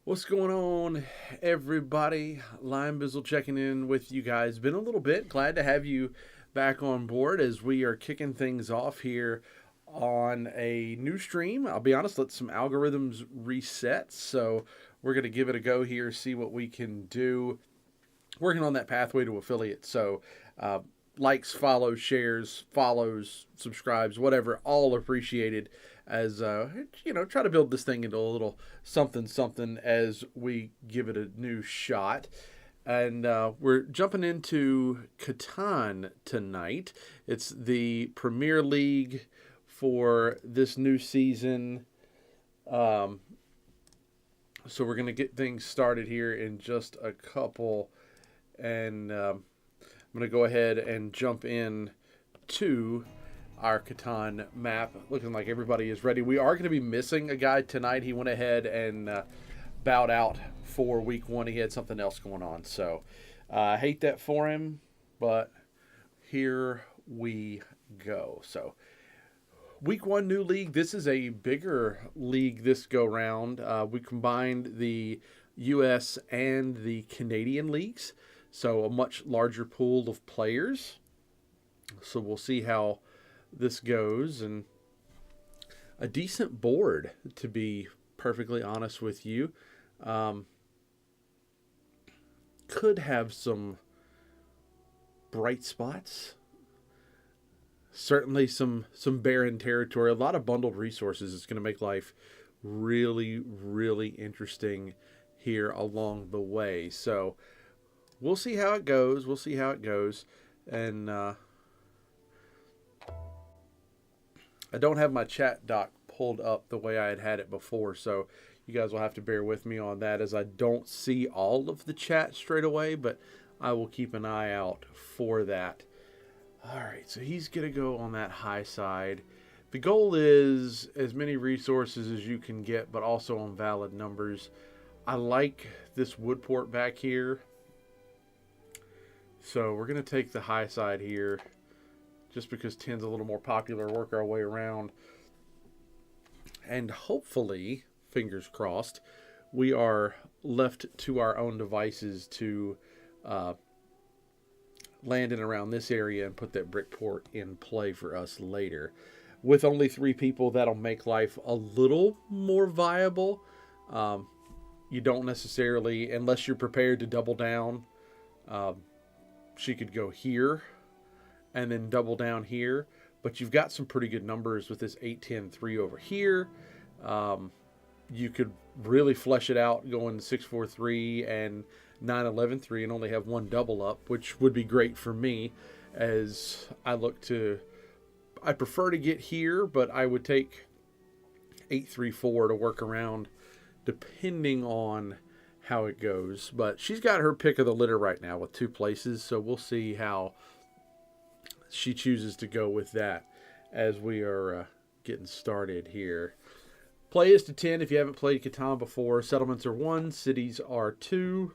What's going on, everybody? Lime Bizzle checking in with you guys. Been a little bit. Glad to have you back on board as we are kicking things off here on a new stream. I'll be honest, let some algorithms reset. So we're going to give it a go here, see what we can do. Working on that pathway to affiliate. So, uh, likes, follows, shares, follows, subscribes, whatever, all appreciated as try to build this thing into a little something something as we give it a new shot. And we're jumping into Catan tonight. It's the Premier League for this new season. Um, so we're going to get things started here in just a couple. And I'm going to go ahead and jump in to our Catan map. Looking like everybody is ready. We are going to be missing a guy tonight. He went ahead and bowed out for week one. He had something else going on. So I hate that for him, but here we go. So week one, new league. This is a bigger league this go round. We combined the U.S. and the Canadian leagues, so a much larger pool of players. So we'll see how this goes, and a decent board, to be perfectly honest with you. Could have some bright spots. Certainly some barren territory. A lot of bundled resources. It's going to make life really, really interesting here along the way. So we'll see how it goes. And I don't have my chat doc pulled up the way I had it before, so you guys will have to bear with me on that, as I don't see all of the chat straight away, but I will keep an eye out for that. All right, so he's going to go on that high side. The goal is as many resources as you can get, but also on valid numbers. I like this wood port back here, so we're going to take the high side here, just because 10's a little more popular, work our way around. And hopefully, fingers crossed, we are left to our own devices to land in around this area and put that brick port in play for us later. With only 3 people, that'll make life a little more viable. You don't necessarily, unless you're prepared to double down, she could go here and then double down here, but you've got some pretty good numbers with this 8-10-3 over here. You could really flesh it out going 6-4-3 and 9-11-3 and only have one double up, which would be great for me, as I prefer to get here, but I would take 8-3-4 to work around depending on how it goes. But she's got her pick of the litter right now with 2 places, so we'll see how she chooses to go with that as we are getting started here. Play is to 10 if you haven't played Catan before. Settlements are 1, cities are 2.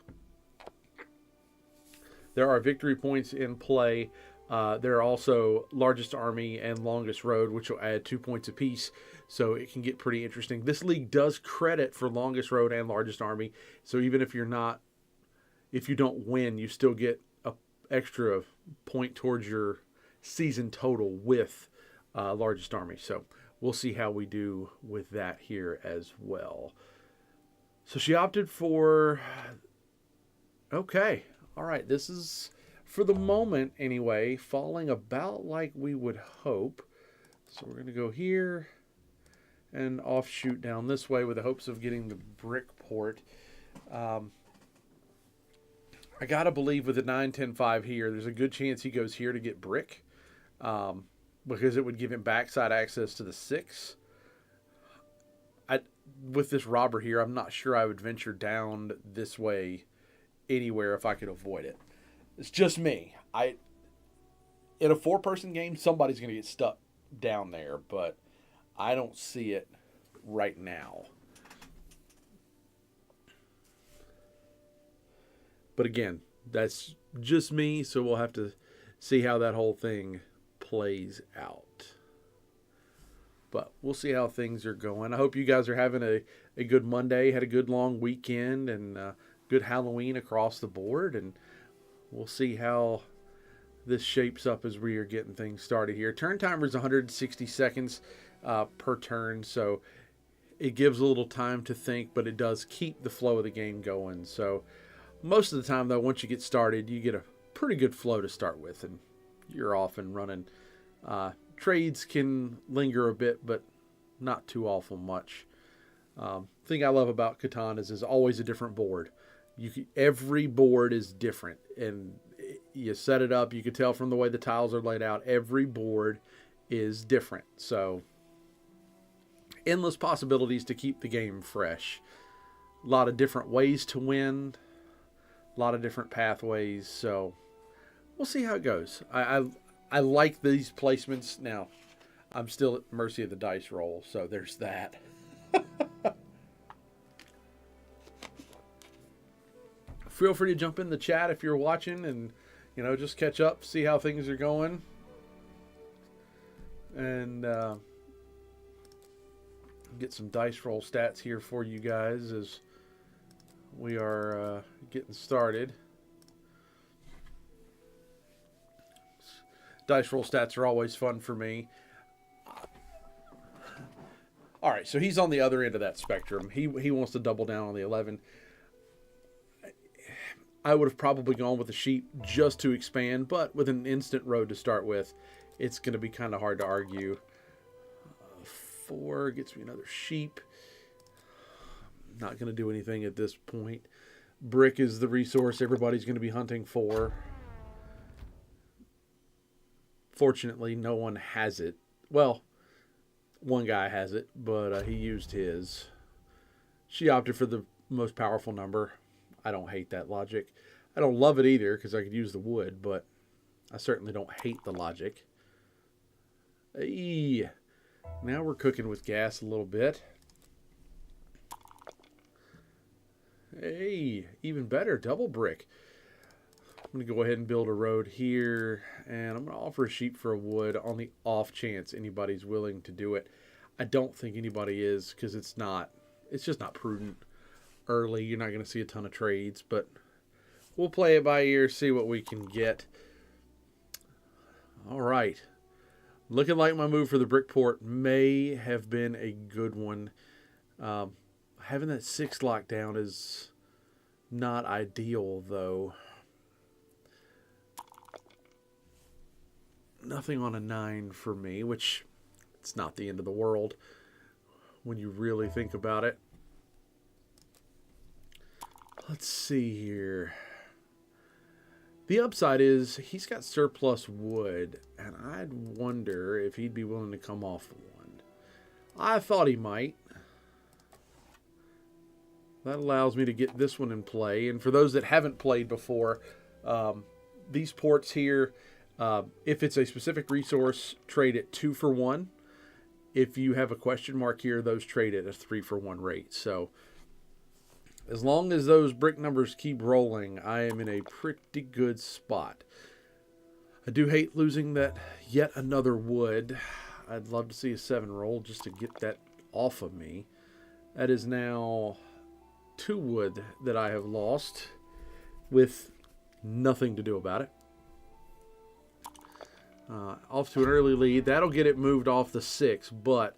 There are victory points in play. There are also largest army and longest road, which will add 2 points apiece, so it can get pretty interesting. This league does credit for longest road and largest army, so even if you don't win, you still get an extra point towards your season total with largest army. So we'll see how we do with that here as well. So she opted for, okay, all right, this is, for the moment anyway, falling about like we would hope. So we're going to go here and offshoot down this way with the hopes of getting the brick port. I got to believe with the 9-10-5 here, there's a good chance he goes here to get brick, because it would give him backside access to the 6. With this robber here, I'm not sure I would venture down this way anywhere if I could avoid it. It's just me. In a 4-person game, somebody's going to get stuck down there, but I don't see it right now. But again, that's just me, so we'll have to see how that whole thing plays out. But we'll see how things are going. I hope you guys are having a good Monday, had a good long weekend, and good Halloween across the board. And we'll see how this shapes up as we are getting things started here. Turn timer is 160 seconds per turn, so it gives a little time to think, but it does keep the flow of the game going. So most of the time, though, once you get started, you get a pretty good flow to start with, and you're off and running. Trades can linger a bit, but not too awful much. Thing I love about Catan is always a different board. Every board is different, and you set it up, you can tell from the way the tiles are laid out, every board is different. So endless possibilities to keep the game fresh. A lot of different ways to win, a lot of different pathways. So we'll see how it goes. I like these placements. Now, I'm still at mercy of the dice roll, so there's that. Feel free to jump in the chat if you're watching and, just catch up, see how things are going. And get some dice roll stats here for you guys as we are getting started. Dice roll stats are always fun for me. All right, so he's on the other end of that spectrum. He wants to double down on the 11. I would have probably gone with the sheep just to expand, but with an instant road to start with, it's going to be kind of hard to argue. 4 gets me another sheep. Not going to do anything at this point. Brick is the resource everybody's going to be hunting for. Fortunately, no one has it. Well, one guy has it, but he used his. She opted for the most powerful number. I don't hate that logic. I don't love it either because I could use the wood, but I certainly don't hate the logic. Hey, now we're cooking with gas a little bit. Hey, even better, double brick. I'm going to go ahead and build a road here, and I'm going to offer a sheep for a wood on the off chance anybody's willing to do it. I don't think anybody is because it's just not prudent. Early, you're not going to see a ton of trades, but we'll play it by ear, see what we can get. All right. Looking like my move for the brick port may have been a good one. Having that 6 lockdown is not ideal, though. Nothing on a 9 for me, which it's not the end of the world when you really think about it. Let's see here. The upside is he's got surplus wood, and I'd wonder if he'd be willing to come off one. I thought he might. That allows me to get this one in play. And for those that haven't played before, these ports here, if it's a specific resource, trade at 2 for 1. If you have a question mark here, those trade at a 3 for 1 rate. So as long as those brick numbers keep rolling, I am in a pretty good spot. I do hate losing that yet another wood. I'd love to see a 7 roll just to get that off of me. That is now 2 wood that I have lost with nothing to do about it. Off to an early lead. That'll get it moved off the 6, but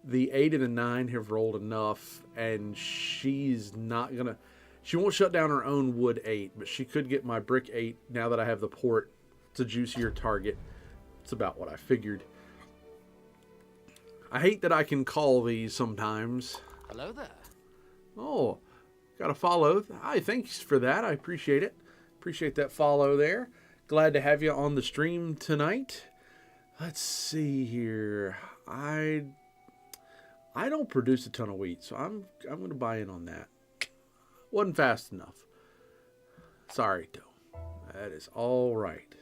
the 8 and the 9 have rolled enough, and she's not going to... She won't shut down her own wood 8, but she could get my brick 8 now that I have the port. It's a juicier target. It's about what I figured. I hate that I can call these sometimes. Hello there. Oh, got a follow. Hi, thanks for that. I appreciate it. Appreciate that follow there. Glad to have you on the stream tonight. Let's see here. I don't produce a ton of wheat, so I'm going to buy in on that. Wasn't fast enough. Sorry, though. That is all right.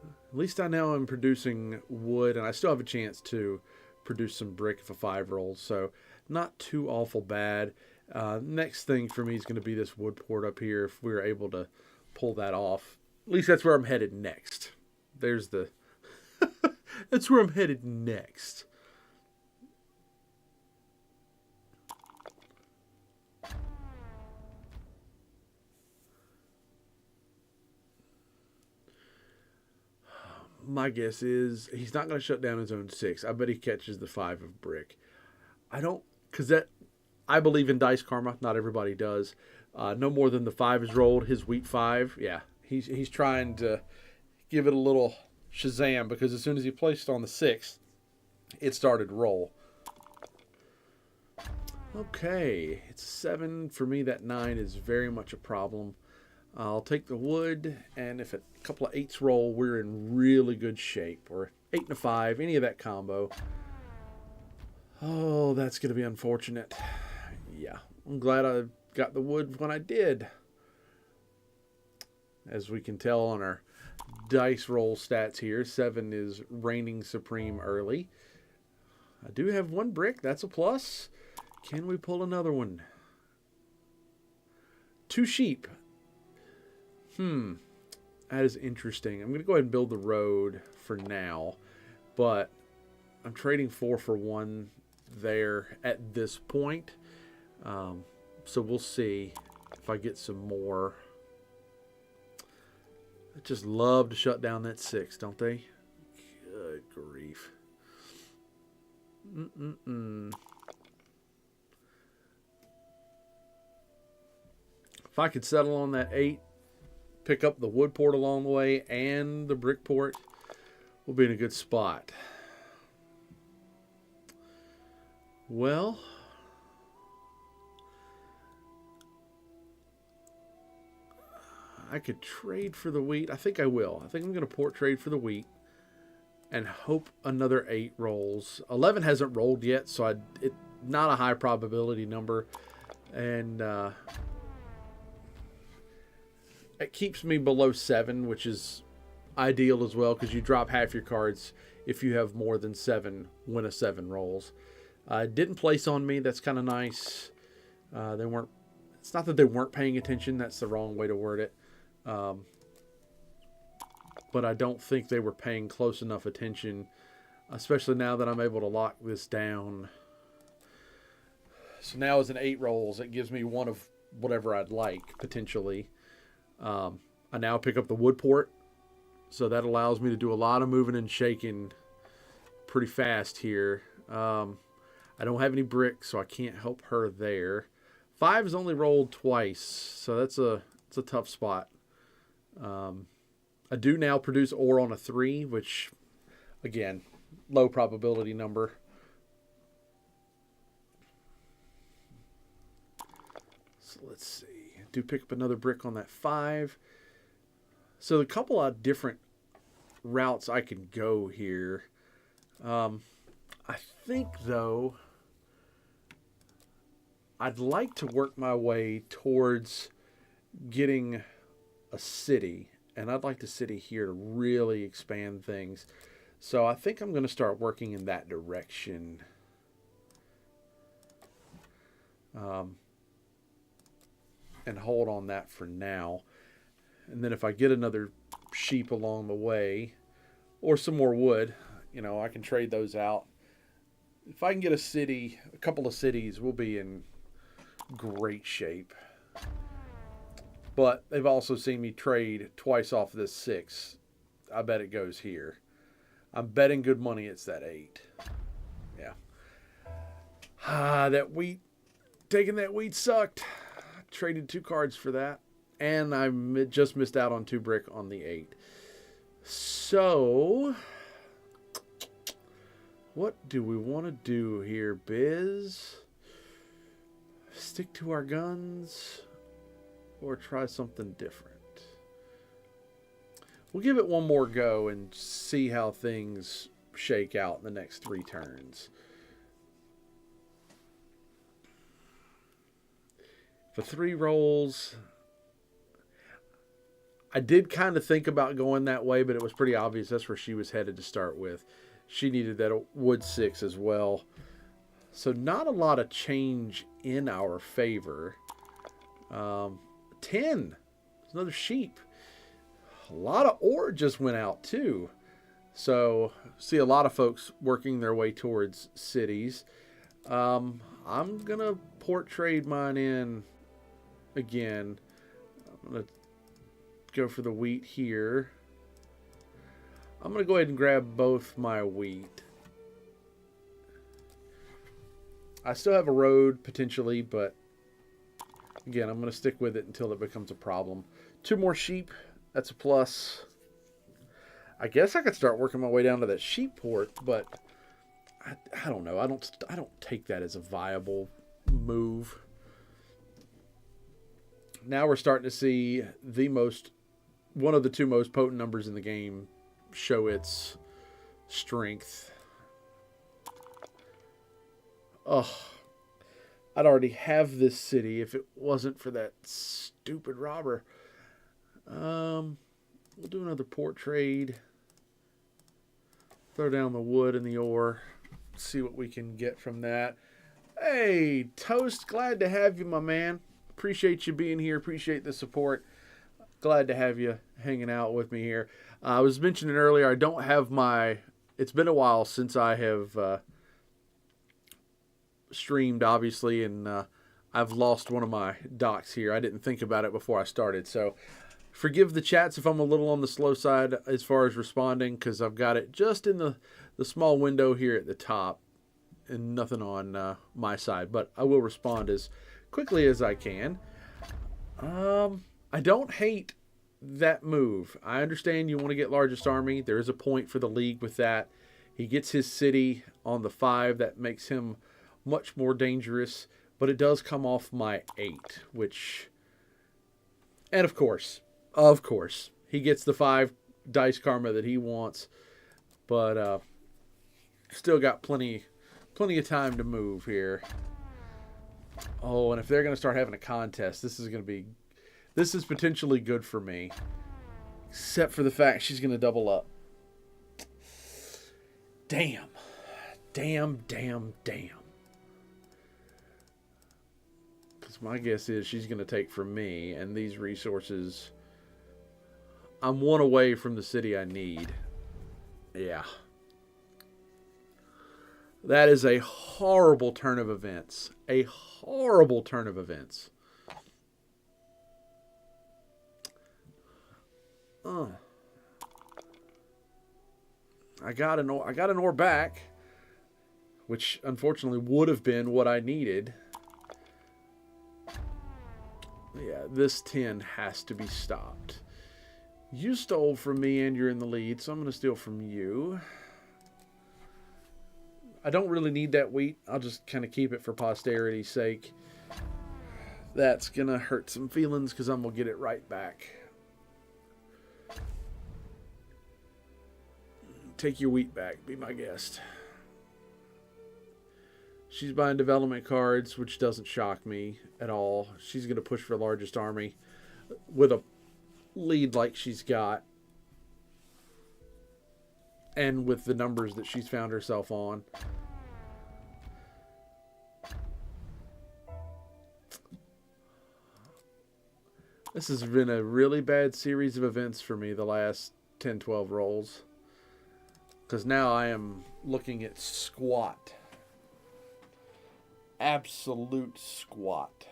At least I know I'm producing wood, and I still have a chance to produce some brick if a 5 rolls, so not too awful bad. Next thing for me is going to be this wood port up here if we're able to pull that off. At least that's where I'm headed next. There's the... That's where I'm headed next. my guess is he's not going to shut down his own 6. I bet he catches the 5 of brick. I don't, because that, I believe in dice karma. Not everybody does. No more than the 5 is rolled. His wheat 5, yeah, he's trying to give it a little Shazam, because as soon as he placed on the 6, it started to roll. Okay, it's 7 for me. That 9 is very much a problem. I'll take the wood, and if a couple of 8s roll, we're in really good shape. Or 8 and a 5, any of that combo. Oh, that's going to be unfortunate. Yeah, I'm glad I got the wood when I did. As we can tell on our dice roll stats here, 7 is reigning supreme early. I do have 1 brick. That's a plus. Can we pull another one? 2 sheep. That is interesting. I'm going to go ahead and build the road for now. But I'm trading 4 for 1 there at this point. So we'll see if I get some more. I just love to shut down that 6, don't they? Good grief. If I could settle on that 8, pick up the wood port along the way and the brick port, we'll be in a good spot. Well, I could trade for the wheat. I think I will. I think I'm going to port trade for the wheat and hope another 8 rolls. 11 hasn't rolled yet, so it's not a high probability number. And it keeps me below 7, which is ideal as well, because you drop half your cards if you have more than 7 when a 7 rolls. Didn't place on me. That's kind of nice. They weren't. It's not that they weren't paying attention. That's the wrong way to word it. But I don't think they were paying close enough attention, especially now that I'm able to lock this down. So now as an 8 rolls, it gives me one of whatever I'd like, potentially. I now pick up the wood port, so that allows me to do a lot of moving and shaking pretty fast here. I don't have any bricks, so I can't help her there. 5 is only rolled twice, so it's a tough spot. I do now produce ore on a 3, which, again, low probability number. So let's see. I do pick up another brick on that 5. So a couple of different routes I can go here. I think, though, I'd like to work my way towards getting a city. And I'd like the city here to really expand things. So I think I'm going to start working in that direction. And hold on that for now. And then if I get another sheep along the way, or some more wood, you know, I can trade those out. If I can get a city, a couple of cities, we'll be in great shape. But they've also seen me trade twice off this 6. I bet it goes here. I'm betting good money it's that 8. Yeah. That wheat, taking that wheat sucked. Traded 2 cards for that. And I just missed out on 2 brick on the 8. So, what do we want to do here, Biz? Stick to our guns or try something different? We'll give it one more go and see how things shake out in the next 3 turns. For 3 rolls, I did kind of think about going that way, but it was pretty obvious that's where she was headed to start with. She needed that wood 6 as well. So not a lot of change in our favor. 10. There's another sheep. A lot of ore just went out too. So see a lot of folks working their way towards cities. I'm going to port trade mine in again. I'm going to go for the wheat here. I'm going to go ahead and grab both my wheat. I still have a road, potentially, but again, I'm going to stick with it until it becomes a problem. 2 more sheep. That's a plus. I guess I could start working my way down to that sheep port, but I don't know. I don't take that as a viable move. Now we're starting to see one of the 2 most potent numbers in the game show its strength. Oh, I'd already have this city if it wasn't for that stupid robber. We'll do another port trade. Throw down the wood and the ore. See what we can get from that. Hey, Toast, glad to have you, my man. Appreciate you being here. Appreciate the support. Glad to have you hanging out with me here. I was mentioning earlier, I don't have my... It's been a while since I have streamed, obviously, and I've lost one of my docks here. I didn't think about it before I started, so forgive the chats if I'm a little on the slow side as far as responding, because I've got it just in the small window here at the top and nothing on my side, but I will respond as quickly as I can. I don't hate that move. I understand you want to get largest army. There is a point for the league with that. He gets his city on the 5. That makes him much more dangerous, but it does come off my 8, which... And of course, he gets the 5 dice karma that he wants, but still got plenty of time to move here. Oh, and if they're going to start having a contest, this is potentially good for me. Except for the fact she's going to double up. Damn. Because my guess is she's going to take from me, and these resources... I'm 1 away from the city I need. Yeah. That is a horrible turn of events. A horrible turn of events. I got an ore back, which unfortunately would have been what I needed. Yeah, this 10 has to be stopped. You stole from me and you're in the lead, so I'm going to steal from you. I don't really need that wheat. I'll just kind of keep it for posterity's sake. That's going to hurt some feelings because I'm going to get it right back. Take your wheat back. Be my guest. She's buying development cards, which doesn't shock me at all. She's going to push for largest army with a lead like she's got. And with the numbers that she's found herself on. This has been a really bad series of events for me the last 10-12 rolls. Because now I am looking at squat. Absolute squat.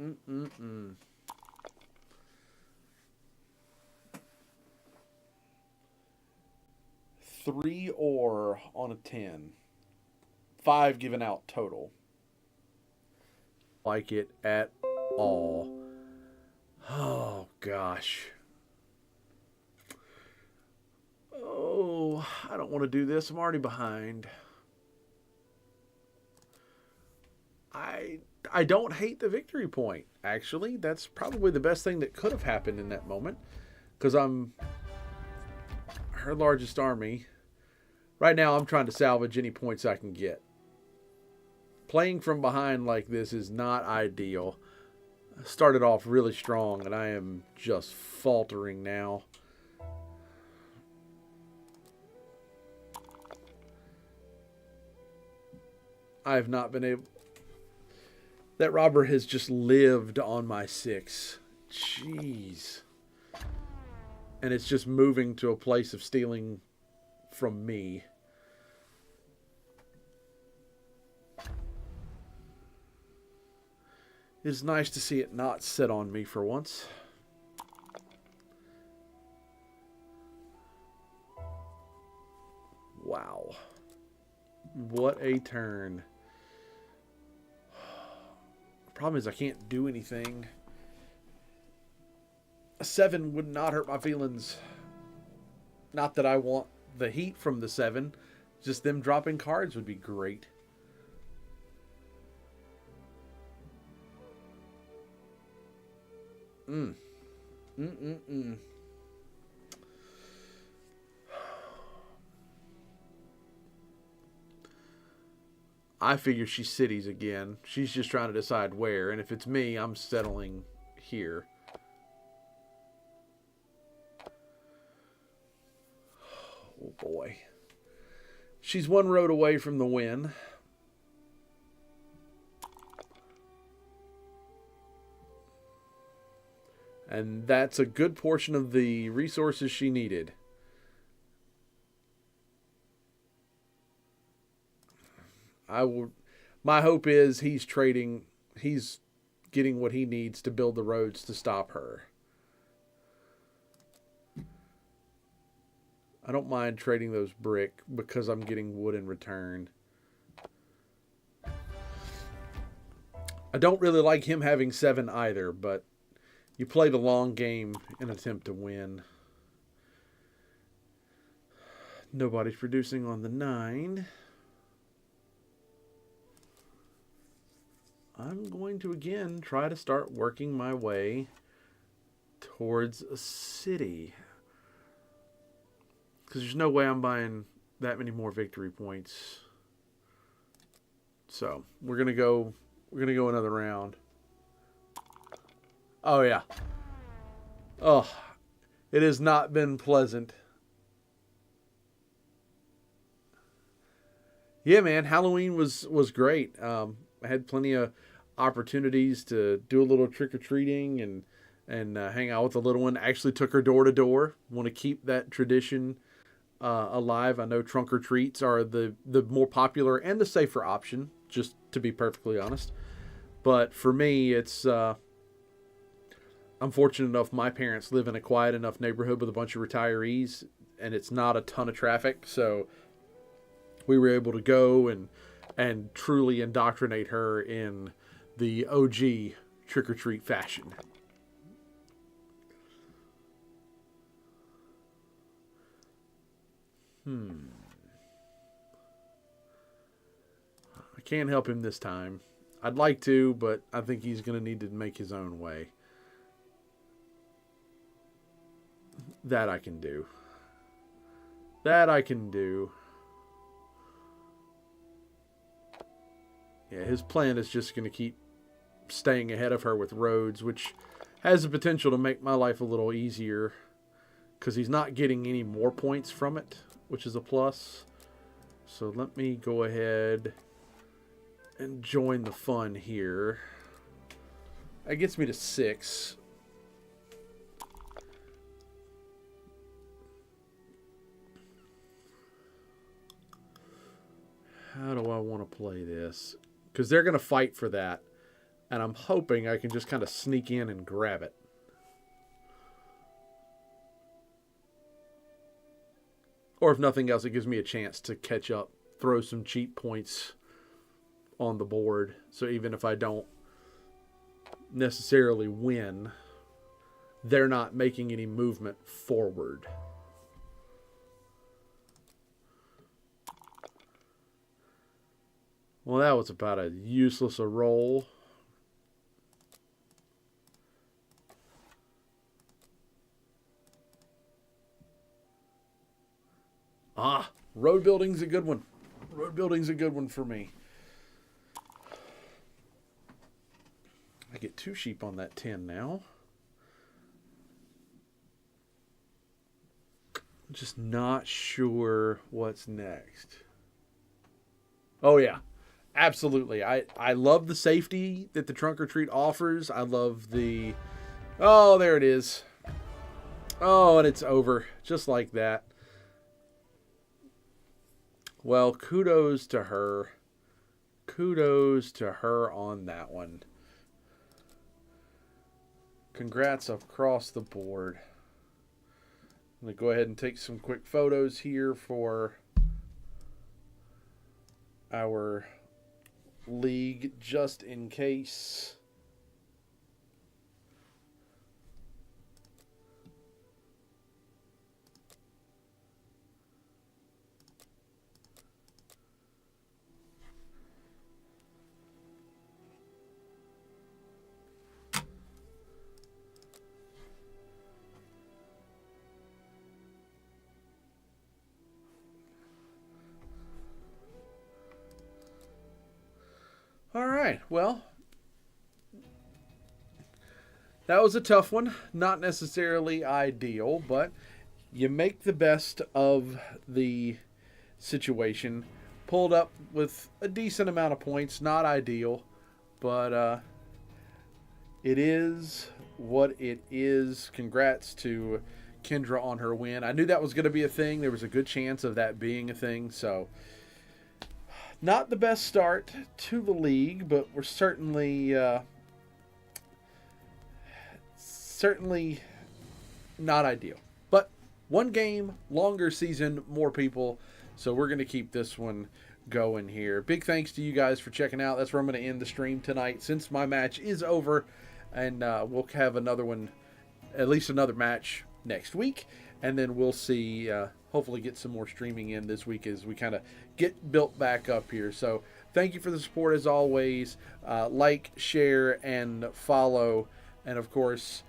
Mm-mm-mm. Three ore on a 10. 5 given out total. Like it at all. Oh, gosh. Oh, I don't want to do this. I'm already behind. I don't hate the victory point, actually. That's probably the best thing that could have happened in that moment. Because I'm her largest army. Right now, I'm trying to salvage any points I can get. Playing from behind like this is not ideal. I started off really strong, and I am just faltering now. I have not been able... That robber has just lived on my 6. Jeez. And it's just moving to a place of stealing from me. It's nice to see it not sit on me for once. Wow. What a turn. Problem is I can't do anything. A 7 would not hurt my feelings. Not that I want the heat from the 7. Just them dropping cards would be great. I figure she cities again. She's just trying to decide where. And if it's me, I'm settling here. Oh boy. She's one road away from the win. And that's a good portion of the resources she needed. My hope is he's getting what he needs to build the roads to stop her. I don't mind trading those brick because I'm getting wood in return. I don't really like him having 7 either, but you play the long game in an attempt to win. Nobody's producing on the 9. I'm going to again try to start working my way towards a city. Because there's no way I'm buying that many more victory points. So we're gonna go another round. Oh yeah. Oh, it has not been pleasant. Yeah, man, Halloween was great. I had plenty of opportunities to do a little trick-or-treating and hang out with the little one. Actually took her door to door. Want to keep that tradition alive. I know trunk or treats are the more popular and the safer option, just to be perfectly honest. But for me, it's I'm fortunate enough my parents live in a quiet enough neighborhood with a bunch of retirees, and it's not a ton of traffic, so we were able to go and truly indoctrinate her in the OG trick-or-treat fashion. I can't help him this time. I'd like to, but I think he's going to need to make his own way. That I can do. That I can do. Yeah, his plan is just going to keep staying ahead of her with roads, which has the potential to make my life a little easier because he's not getting any more points from it, which is a plus. So let me go ahead and join the fun here. That gets me to 6. How do I want to play this? Because they're going to fight for that. And I'm hoping I can just kind of sneak in and grab it. Or if nothing else, it gives me a chance to catch up, throw some cheap points on the board. So even if I don't necessarily win, they're not making any movement forward. Well, that was about as useless a roll. Ah, road building's a good one. Road building's a good one for me. I get 2 sheep on that 10 now. I'm just not sure what's next. Oh, yeah. Absolutely. I love the safety that the trunk or treat offers. I love the... Oh, there it is. Oh, and it's over. Just like that. Well, kudos to her. Kudos to her on that one. Congrats across the board. I'm going to go ahead and take some quick photos here for our league just in case. All right, well, that was a tough one. Not necessarily ideal, but you make the best of the situation. Pulled up with a decent amount of points. Not ideal, but it is what it is. Congrats to Kendra on her win. I knew that was going to be a thing. There was a good chance of that being a thing, so not the best start to the league, but we're certainly not ideal. But one game, longer season, more people, so we're going to keep this one going here. Big thanks to you guys for checking out. That's where I'm going to end the stream tonight since my match is over, and we'll have another one, at least another match next week, and then we'll see, hopefully get some more streaming in this week as we kind of get built back up here. So thank you for the support as always. Like, share, and follow, and of course